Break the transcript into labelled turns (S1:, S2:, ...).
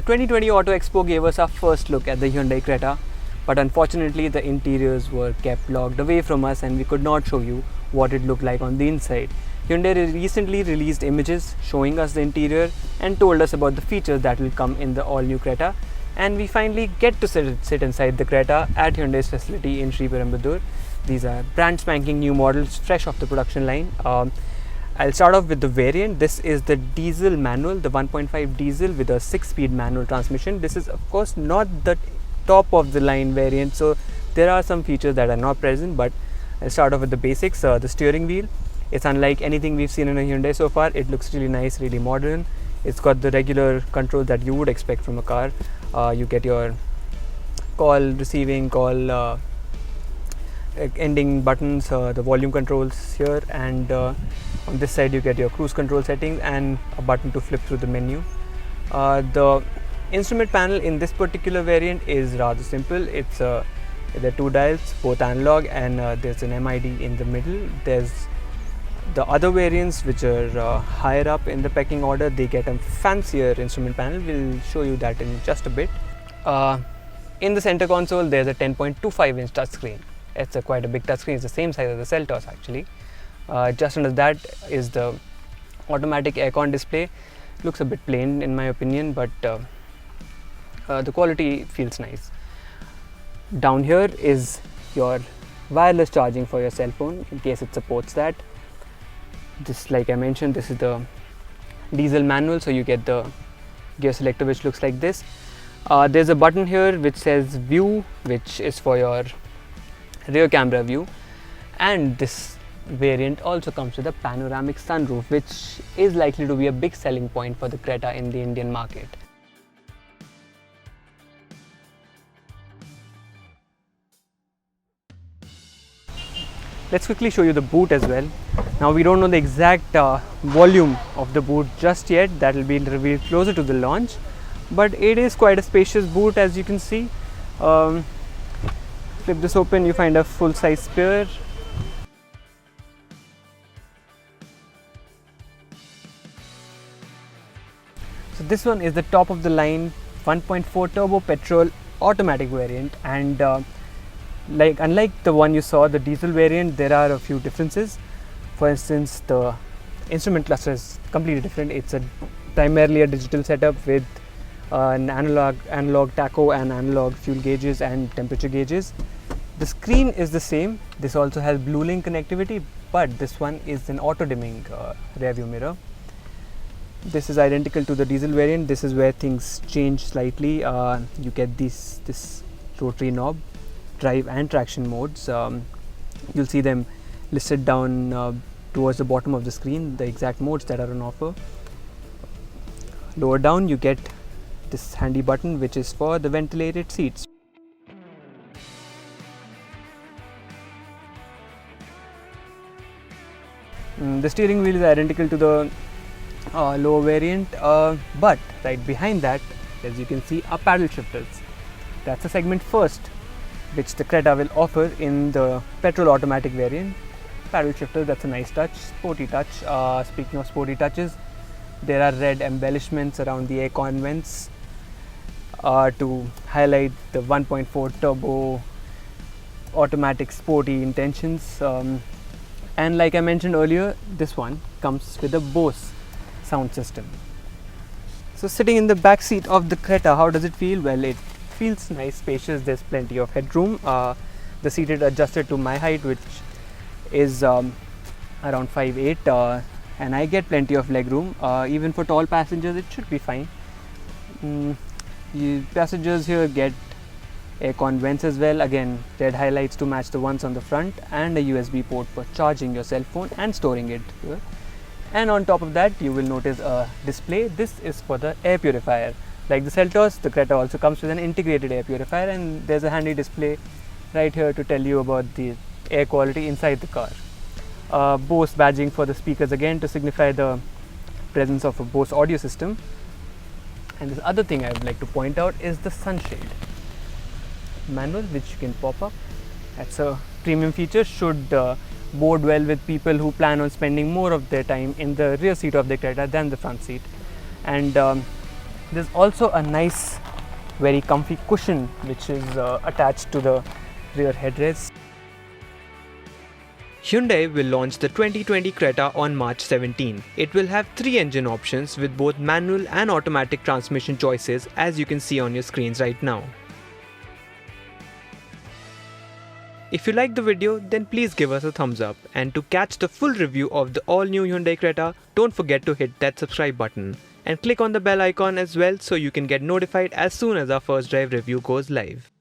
S1: The 2020 Auto Expo gave us our first look at the Hyundai Creta, but unfortunately the interiors were kept locked away from us and we could not show you what it looked like on the inside. Hyundai recently released images showing us the interior and told us about the features that will come in the all-new Creta, and we finally get to sit inside the Creta at Hyundai's facility in Sriperumbudur. These are brand spanking new models fresh off the production line. I'll start off with the variant. This is the diesel manual, the 1.5 diesel with a 6-speed manual transmission. This is of course not the top of the line variant, so there are some features that are not present, but I'll start off with the basics. The steering wheel, it's unlike anything we've seen in a Hyundai so far. It looks really nice, really modern. It's got the regular controls that you would expect from a car. You get your call, receiving, call, ending buttons, the volume controls here, and on this side you get your cruise control settings and a button to flip through the menu. The instrument panel in this particular variant is rather simple. There are 2 dials, both analog, and there's an MID in the middle. There's the other variants which are higher up in the pecking order. They get a fancier instrument panel. We'll show you that in just a bit. In the center console there's a 10.25 inch touchscreen. It's quite a big touchscreen. It's the same size as the Seltos actually. Just under that is the automatic aircon display. Looks a bit plain in my opinion, but the quality feels nice. Down here is your wireless charging for your cell phone in case it supports that. Just like I mentioned, this is the diesel manual, so you get the gear selector which looks like this. There's a button here which says view, which is for your rear camera view, and this variant also comes with a panoramic sunroof, which is likely to be a big selling point for the Creta in the Indian market. Let's quickly show you the boot as well. Now we don't know the exact volume of the boot just yet. That will be revealed closer to the launch, but it is quite a spacious boot, as you can see. Flip this open, you find a full-size spare. So this one is the top of the line 1.4 turbo petrol automatic variant, and unlike the one you saw, the diesel variant, there are a few differences. For instance, the instrument cluster is completely different. It's primarily a digital setup with an analog tacho and analog fuel gauges and temperature gauges. The screen is the same. This also has BlueLink connectivity, but this one is an auto dimming rear view mirror. This is identical to the diesel variant. This is where things change slightly. You get this rotary knob, drive and traction modes. You'll see them listed down towards the bottom of the screen, the exact modes that are on offer. Lower down you get this handy button which is for the ventilated seats. The steering wheel is identical to the lower variant, but right behind that, as you can see, are paddle shifters. That's a segment first which the Creta will offer in the petrol automatic variant. Paddle shifter, that's a nice touch, sporty touch. Speaking of sporty touches, there are red embellishments around the aircon vents to highlight the 1.4 turbo automatic sporty intentions. And like I mentioned earlier, this one comes with a Bose sound system. So sitting in the back seat of the Creta, how does it feel? Well, it feels nice, spacious. There's plenty of headroom. The seat is adjusted to my height, which is around 5'8", and I get plenty of leg room. Even for tall passengers it should be fine. Passengers here get aircon vents as well, again red highlights to match the ones on the front, and a USB port for charging your cell phone and storing it here. And on top of that you will notice a display. This is for the air purifier. Like the Seltos, the Creta also comes with an integrated air purifier, and there's a handy display right here to tell you about the air quality inside the car. Bose badging for the speakers again to signify the presence of a Bose audio system. And this other thing I would like to point out is the sunshade manual, which you can pop up. That's a premium feature, should bode well with people who plan on spending more of their time in the rear seat of the Creta than the front seat. And There's also a nice, very comfy cushion which is attached to the rear headrest. Hyundai will launch the 2020 Creta on March 17. It will have 3 engine options with both manual and automatic transmission choices, as you can see on your screens right now. If you liked the video, then please give us a thumbs up, and to catch the full review of the all-new Hyundai Creta, don't forget to hit that subscribe button and click on the bell icon as well so you can get notified as soon as our first drive review goes live.